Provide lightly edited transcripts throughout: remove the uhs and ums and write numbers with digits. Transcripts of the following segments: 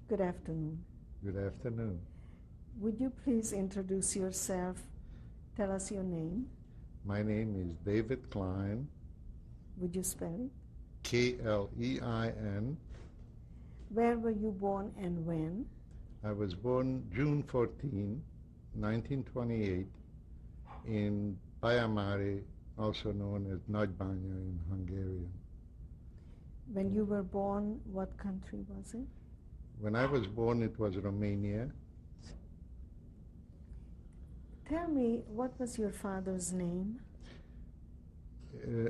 Good afternoon. Good afternoon. Would you please introduce yourself? Tell us your name. My name is David Klein, Would you spell it? Klein. Where were you born and when? I was born June 14, 1928, in Baia, also known as Nagybanya in Hungarian. When you were born, what country was it? When I was born, it was Romania. Tell me, what was your father's name?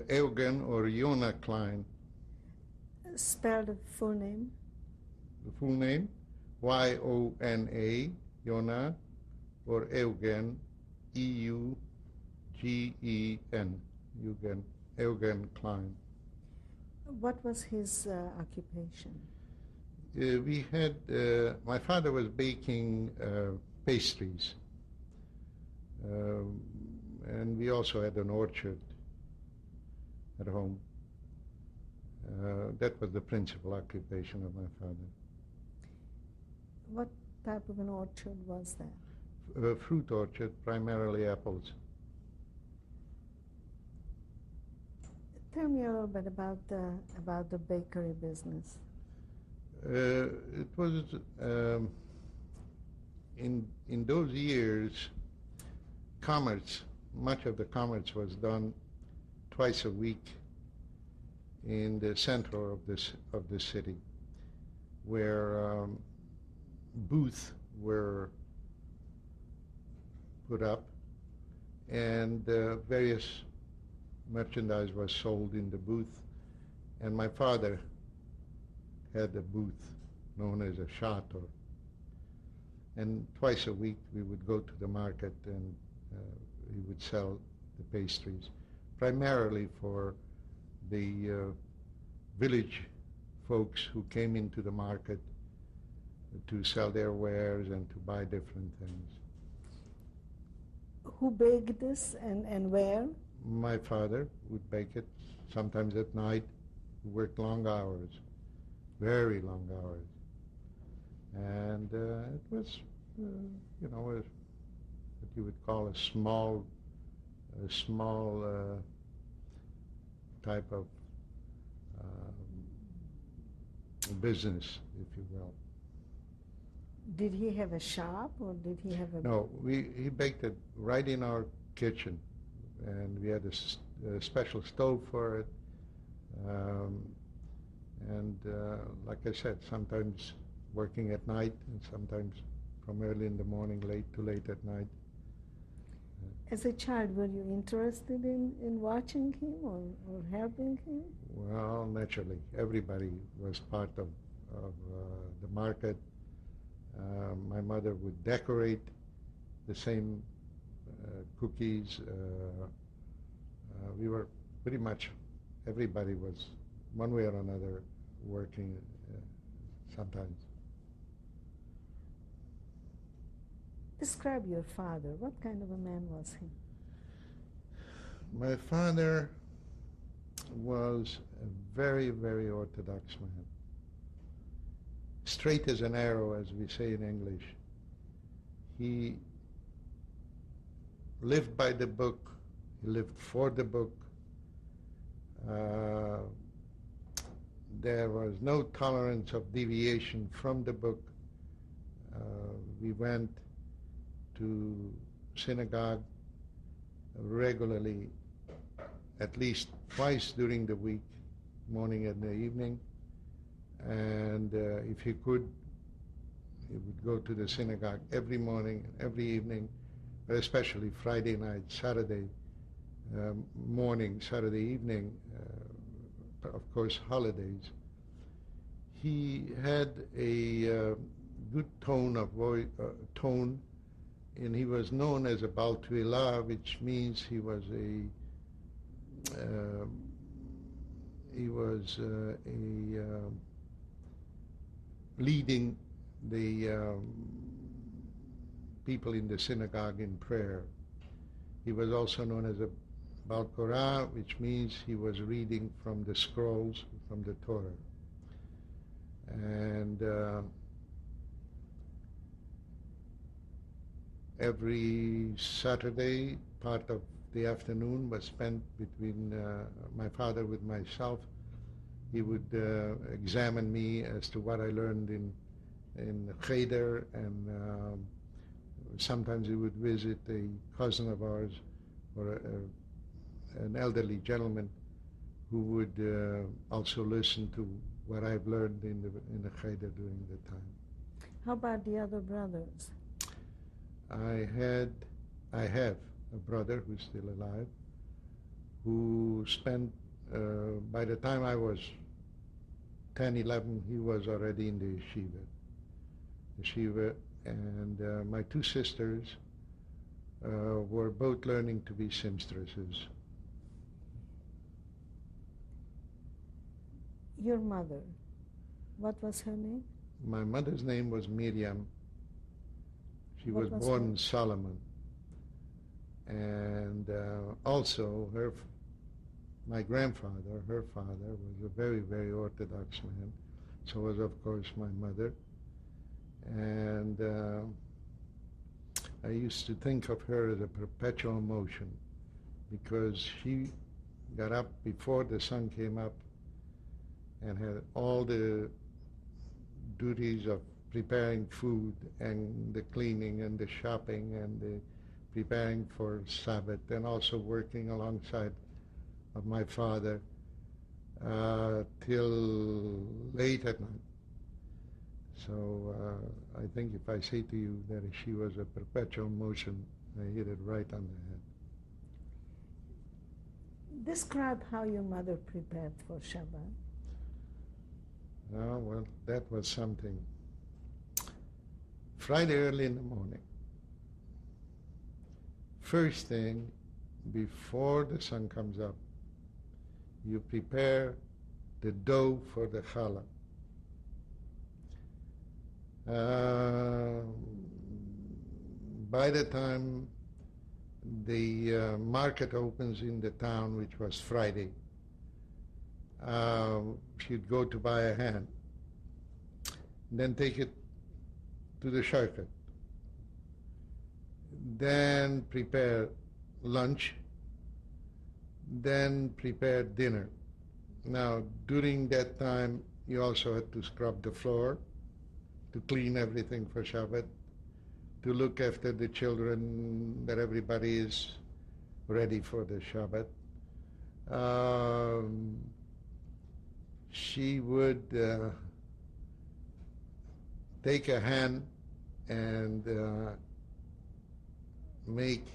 Eugen or Jona Klein. Spell the full name. The full name, Yona, Jona, or Eugen, Eugen, Eugen Klein. What was his occupation? My father was baking pastries, and we also had an orchard at home. That was the principal occupation of my father. What type of an orchard was that? A fruit orchard, primarily apples. Tell me a little bit about the bakery business. It was in those years, commerce. Much of the commerce was done twice a week in the center of the city, where booths were put up, and various merchandise was sold in the booth. And my father had a booth known as a shator. And twice a week we would go to the market and he would sell the pastries, primarily for the village folks who came into the market to sell their wares and to buy different things. Who baked this and where? My father would bake it, sometimes at night. He worked long hours, very long hours. And it was, what you would call a small type of business, if you will. Did he have a shop or did he have a... No, he baked it right in our kitchen, and we had a special stove for it. Like I said, sometimes working at night and sometimes from early in the morning to late at night. As a child, were you interested in watching him or helping him? Well, naturally. Everybody was part of the market. My mother would decorate the same cookies. We were pretty much, everybody was one way or another working sometimes. Describe your father. What kind of a man was he? My father was a very, very orthodox man. Straight as an arrow, as we say in English. He lived by the book. He lived for the book. There was no tolerance of deviation from the book. We went to synagogue regularly, at least twice during the week, morning and the evening. And if he could, he would go to the synagogue every morning, every evening, but especially Friday night, Saturday morning, Saturday evening, of course holidays. He had a good tone of voice, and he was known as a Baal Tefillah, which means he was leading the people in the synagogue in prayer. He was also known as a Baal Korah, which means he was reading from the scrolls from the Torah. And Every Saturday, part of the afternoon was spent between my father with myself. He would examine me as to what I learned in Cheder, and sometimes he would visit a cousin of ours or an elderly gentleman who would also listen to what I've learned in the Cheder during the time. How about the other brothers? I have a brother who's still alive, who spent, by the time I was 10, 11, he was already in the yeshiva, and my two sisters were both learning to be seamstresses. Your mother, what was her name? My mother's name was Miriam. She was born Solomon. And also my grandfather, her father, was a very, very Orthodox man. So was, of course, my mother. And I used to think of her as a perpetual motion, because she got up before the sun came up and had all the duties of preparing food and the cleaning and the shopping and the preparing for Sabbath, and also working alongside of my father till late at night. So I think if I say to you that she was a perpetual motion, I hit it right on the head. Describe how your mother prepared for Shabbat. Oh, well, that was something. Friday early in the morning, first thing, before the sun comes up, you prepare the dough for the challah. By the time the market opens in the town, which was Friday, she'd go to buy a ham, then take it to the shortcut, then prepare lunch, then prepare dinner. Now, during that time, you also had to scrub the floor, to clean everything for Shabbat, to look after the children, that everybody is ready for the Shabbat. She would take a hand and make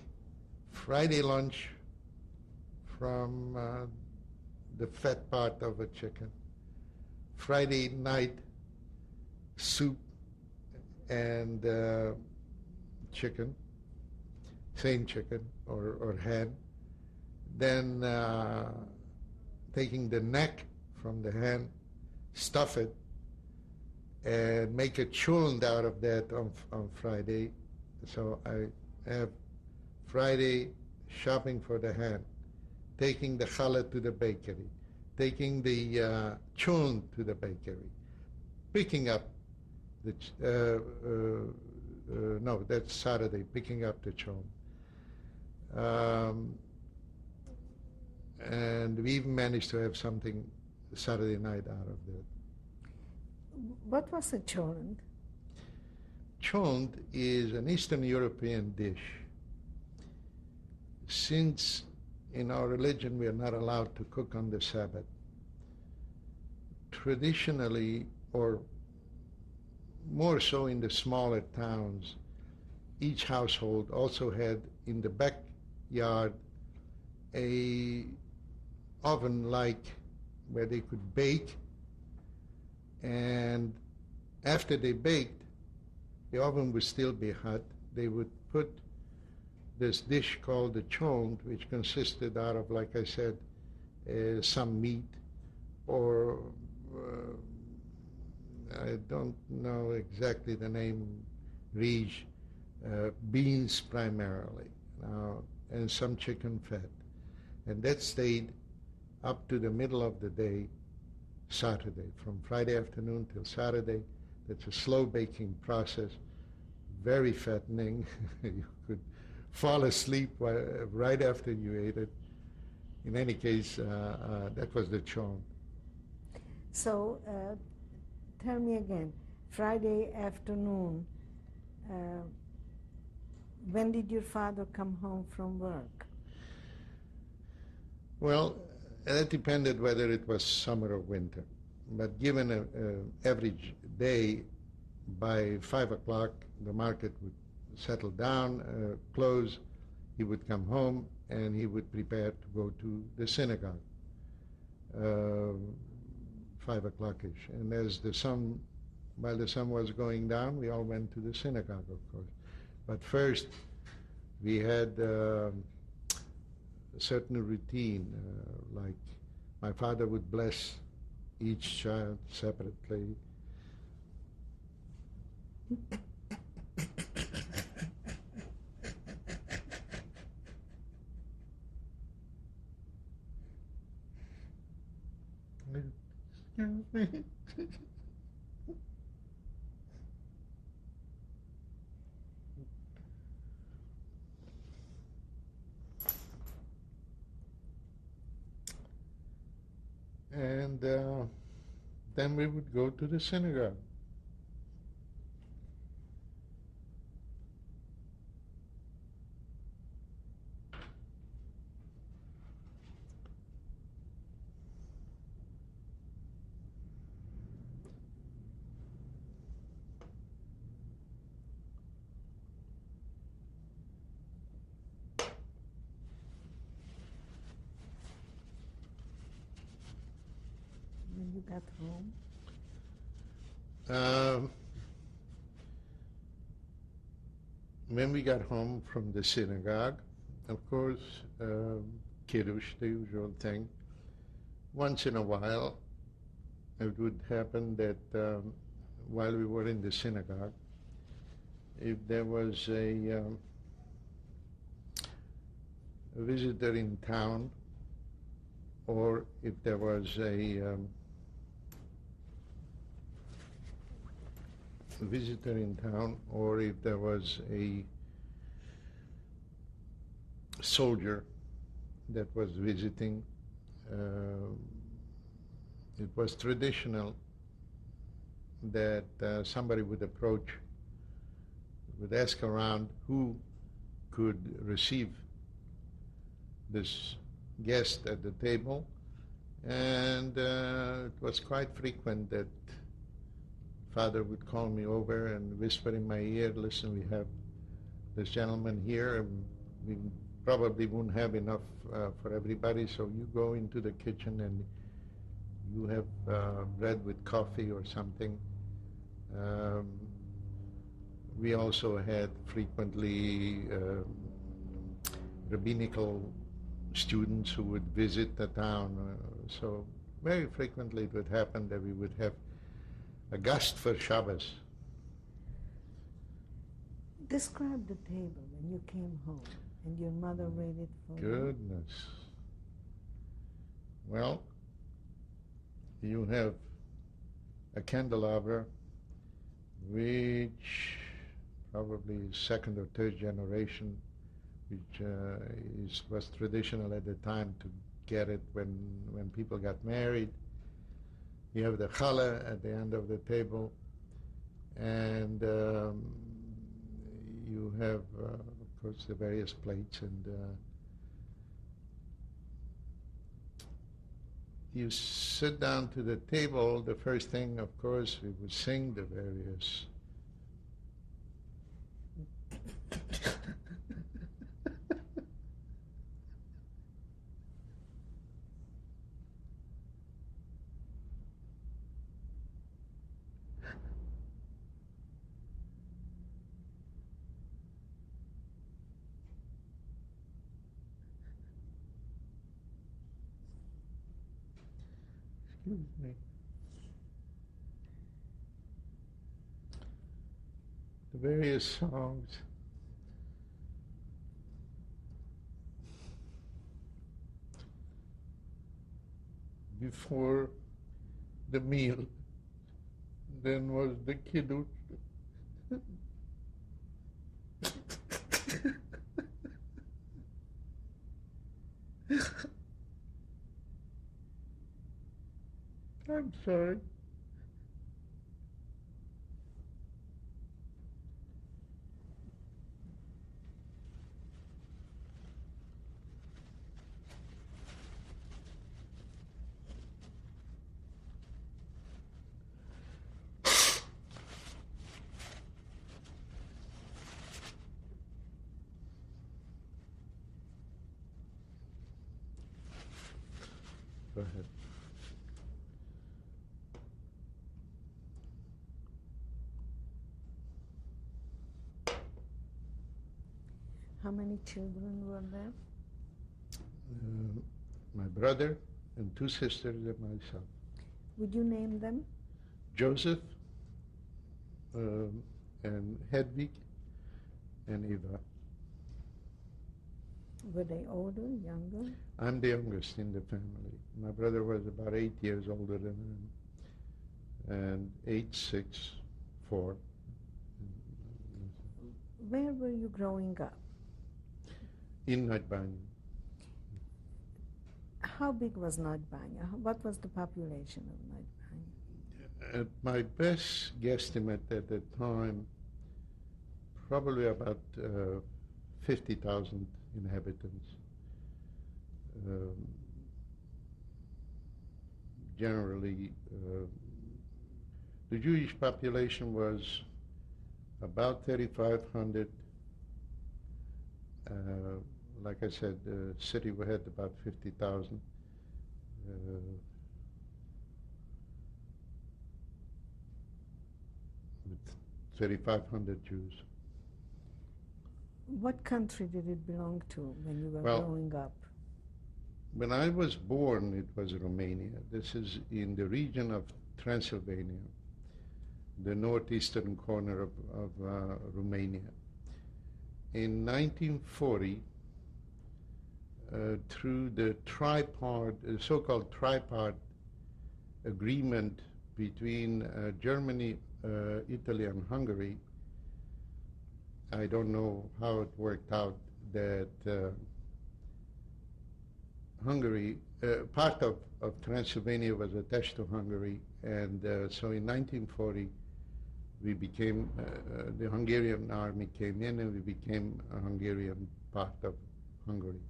Friday lunch from the fat part of a chicken. Friday night soup and chicken, same chicken or hen. Then taking the neck from the hen, stuff it, and make a chulent out of that on Friday. So I have Friday shopping for the hen, taking the challah to the bakery, taking the chulent to the bakery, picking up the, no, that's Saturday, picking up the chulent. And we even managed to have something Saturday night out of that. What was a cholent? Cholent is an Eastern European dish. Since in our religion we are not allowed to cook on the Sabbath, traditionally, or more so in the smaller towns, each household also had in the backyard a oven-like where they could bake, and after they baked, the oven would still be hot. They would put this dish called the cholent, which consisted out of, like I said, some meat, or I don't know exactly the name, rij, beans primarily, and some chicken fat. And that stayed up to the middle of the day, Saturday, from Friday afternoon till Saturday. That's a slow baking process, very fattening. You could fall asleep right after you ate it. In any case, that was the charm. So tell me again, Friday afternoon, when did your father come home from work? Well, that depended whether it was summer or winter. But given an average day, by 5 o'clock, the market would settle down, close. He would come home, and he would prepare to go to the synagogue, 5 o'clock-ish. And while the sun was going down, we all went to the synagogue, of course. But first, we had a certain routine, like my father would bless each child separately. Excuse me. And then we would go to the synagogue. When you got home? When we got home from the synagogue, of course, Kiddush, the usual thing. Once in a while, it would happen that while we were in the synagogue, if there was a visitor in town, or if there was a visitor in town, or if there was a soldier that was visiting, it was traditional that somebody would approach, would ask around who could receive this guest at the table, and it was quite frequent that Father would call me over and whisper in my ear, "Listen, we have this gentleman here, and we probably won't have enough for everybody, so you go into the kitchen and you have bread with coffee or something." We also had frequently rabbinical students who would visit the town, so very frequently it would happen that we would have a guest for Shabbos. Describe the table when you came home and your mother waited for you. Goodness. Well, you have a candelabra, which probably is second or third generation, which was traditional at the time to get it when people got married. You have the challah at the end of the table, and you have, of course, the various plates, and you sit down to the table. The first thing, of course, we would sing the various excuse me. The various songs. Before the meal, then was the kiddush. I'm sorry. Go ahead. How many children were there? My brother and two sisters and myself. Would you name them? Joseph and Hedwig and Eva. Were they older, younger? I'm the youngest in the family. My brother was about 8 years older than him, and 8, 6, 4. Where were you growing up? In Nagybányi. How big was Nagybánya? What was the population of Nagybánya? At my best guesstimate at the time, probably about 50,000 inhabitants. Generally, the Jewish population was about 3,500. Like I said, the city had about 50,000. With 3,500 Jews. What country did it belong to when you were Well, growing up? When I was born, it was Romania. This is in the region of Transylvania, the northeastern corner of Romania. In 1940, through the so-called tripartite agreement between Germany, Italy, and Hungary, I don't know how it worked out that Hungary, part of Transylvania was attached to Hungary, and so in 1940 we became, the Hungarian army came in and we became a Hungarian part of Hungary.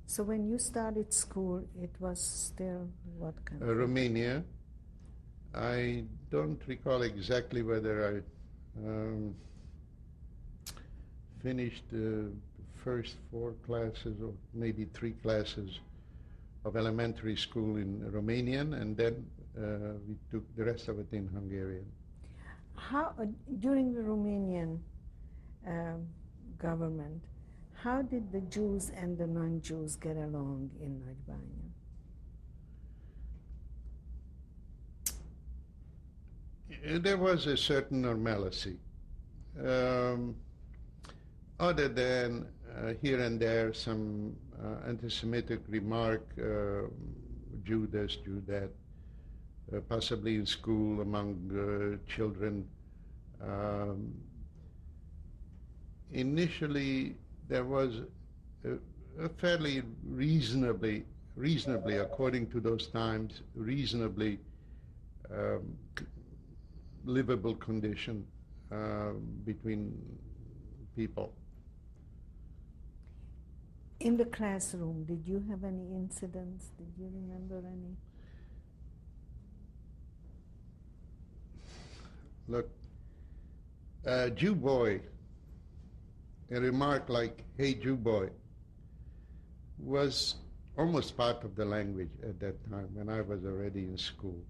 So when you started school, it was still what country? Romania. I don't recall exactly whether I finished the first 4 classes or maybe 3 classes of elementary school in Romanian, and then we took the rest of it in Hungarian. How, during the Romanian government, how did the Jews and the non-Jews get along in Nagybánya? There was a certain normalcy. Other than here and there some anti-Semitic remark, Jew this, Jew that, possibly in school among children. Initially, there was a fairly reasonably, according to those times, reasonably livable condition between people. In the classroom, did you have any incidents? Did you remember any? Look, Jew boy, a remark like, hey Jew boy, was almost part of the language at that time when I was already in school.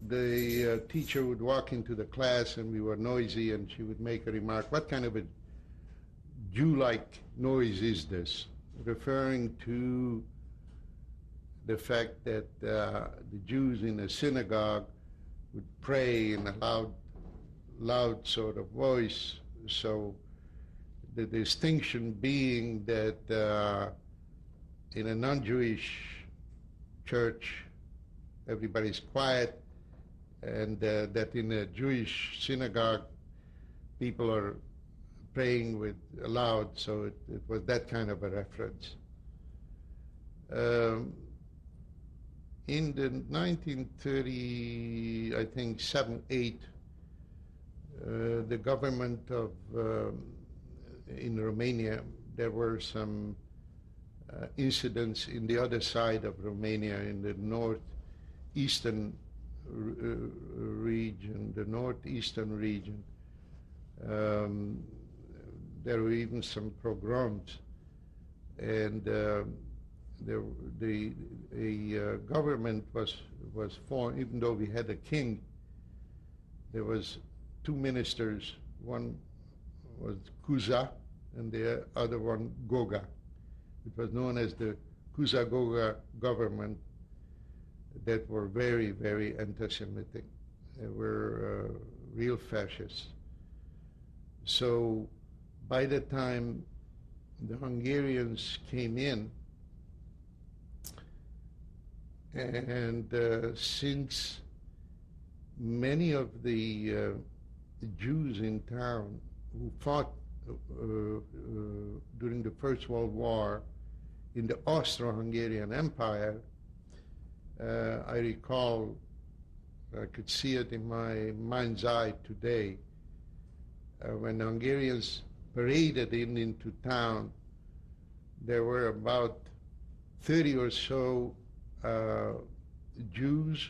The teacher would walk into the class and we were noisy and she would make a remark, what kind of a Jew-like noise is this? Referring to the fact that the Jews in a synagogue would pray in a loud sort of voice. So the distinction being that in a non-Jewish church, everybody's quiet, and that in a Jewish synagogue people are praying with loud, so it was that kind of a reference. In the 1930, I think 7, 8, the government of in Romania, there were some incidents in the other side of Romania, in the northeastern region, there were even some pogroms, and a government was formed. Even though we had a king, there was two ministers. One was Kuza, and the other one Goga. It was known as the Kuza-Goga government, that were very, very anti-Semitic. They were real fascists. So by the time the Hungarians came in, and since many of the Jews in town who fought during the First World War in the Austro-Hungarian Empire, I recall, I could see it in my mind's eye today, when the Hungarians paraded into town, there were about 30 or so Jews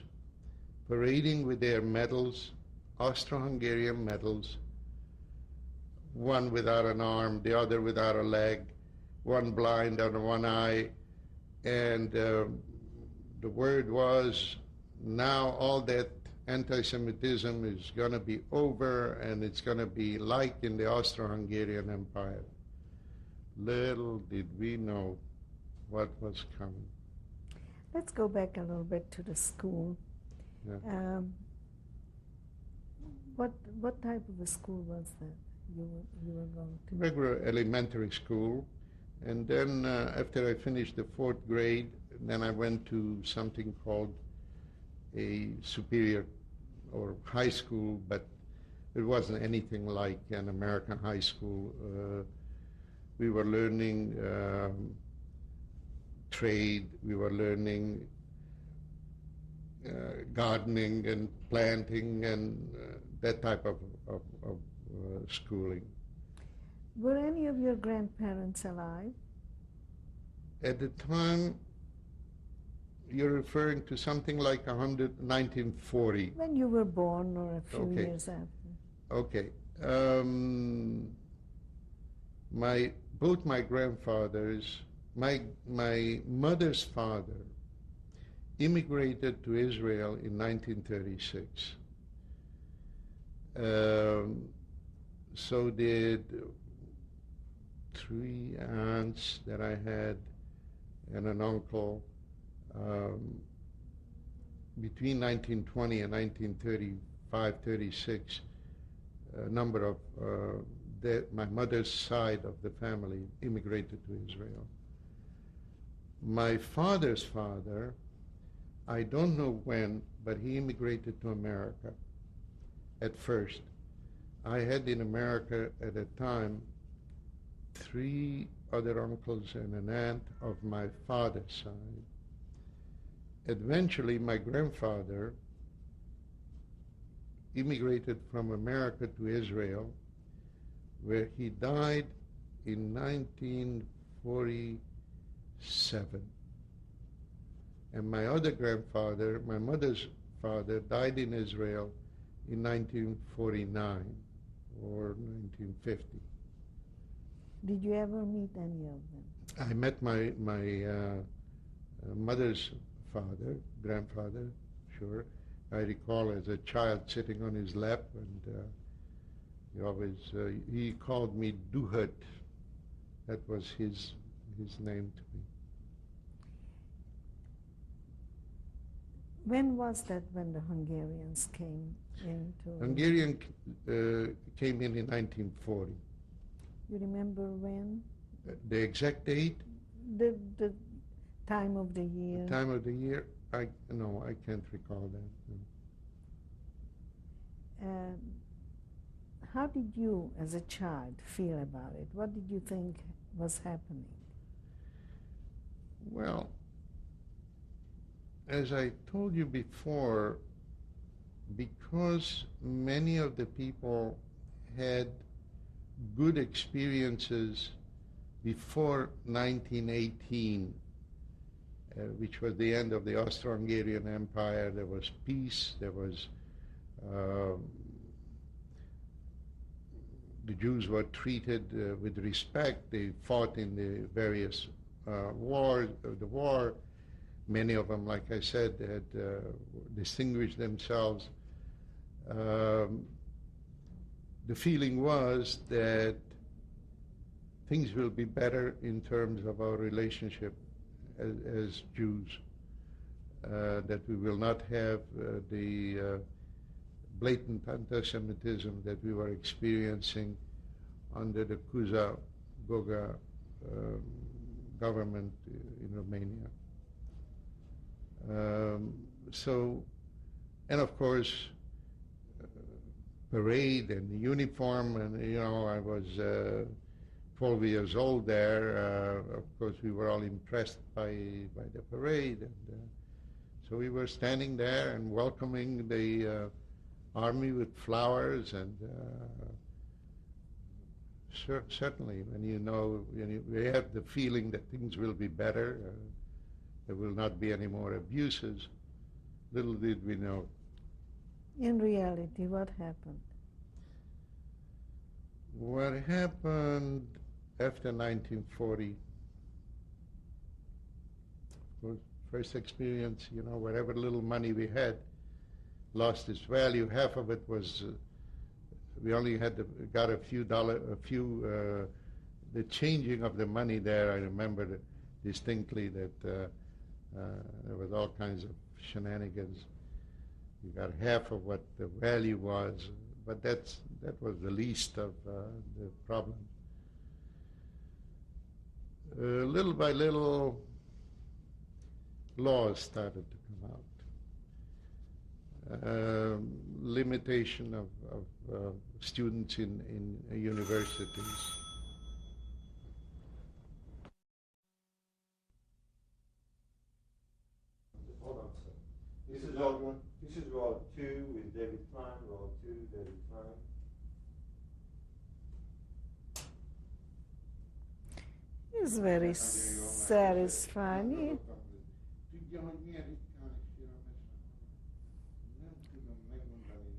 parading with their medals, Austro-Hungarian medals, one without an arm, the other without a leg, one blind under one eye, and the word was, now all that anti-Semitism is going to be over, and it's going to be like in the Austro-Hungarian Empire. Little did we know what was coming. Let's go back a little bit to the school. Yeah. What type of a school was that you were going to? Regular elementary school, and then after I finished the 4th grade, then I went to something called a superior or high school, but it wasn't anything like an American high school. We were learning trade, we were learning gardening and planting and that type of schooling. Were any of your grandparents alive? At the time, you're referring to something like 1940. When you were born, or a few Okay. years after? Okay. Both my grandfathers, my mother's father immigrated to Israel in 1936. So did 3 aunts that I had and an uncle. Between 1920 and 1935, 36, a number of my mother's side of the family immigrated to Israel. My father's father, I don't know when, but he immigrated to America at first. I had in America at the time 3 other uncles and an aunt of my father's side. Eventually, my grandfather immigrated from America to Israel, where he died in 1947. And my other grandfather, my mother's father, died in Israel in 1949 or 1950. Did you ever meet any of them? I met my mother's father, grandfather, sure. I recall as a child sitting on his lap, and he called me Duhat. That was his name to me. When was that when the Hungarians came into? Hungarian came in 1940. You remember when? The exact date? The time of the year? The time of the year? I can't recall that. No. Um, how did you, as a child, feel about it? What did you think was happening? Well, as I told you before, because many of the people had good experiences before 1918, which was the end of the Austro-Hungarian Empire. There was peace, there was the Jews were treated with respect. They fought in the various wars of the war. Many of them, like I said, had distinguished themselves. The feeling was that things will be better in terms of our relationship as Jews, that we will not have the blatant anti-Semitism that we were experiencing under the Kuza-Goga government in Romania. And of course, parade and the uniform, and I was 12 years old there. Of course, we were all impressed by the parade, and so we were standing there and welcoming the army with flowers, and certainly when we have the feeling that things will be better, there will not be any more abuses. Little did we know. In reality, what happened? What happened after 1940, of course, first experience, whatever little money we had lost its value. Half of it was, we only got a few the changing of the money there. I remember distinctly that there was all kinds of shenanigans. You got half of what the value was, but that was the least of the problem. Little by little, laws started to come out. Limitation of students in universities. Hold on, sir. This is roll 2 with David Klein. Roll 2, David Klein. It's very satisfying.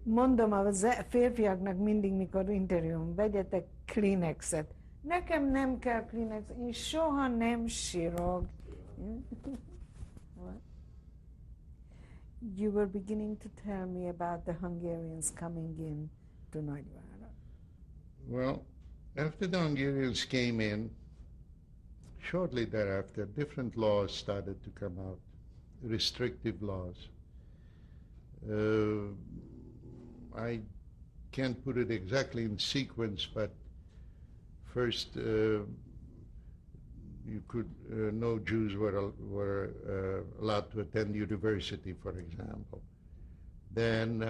Mondom a férfiaknak mindig, mikor interjúm, vegyetek Kleenexet. Nekem nem kell Kleenex, én soha nem sírok. You were beginning to tell me about the Hungarians coming in to Nagyvárad. Well, after the Hungarians came in, shortly thereafter, different laws started to come out, restrictive laws. I can't put it exactly in sequence, but first, no Jews were allowed to attend university, for example. Then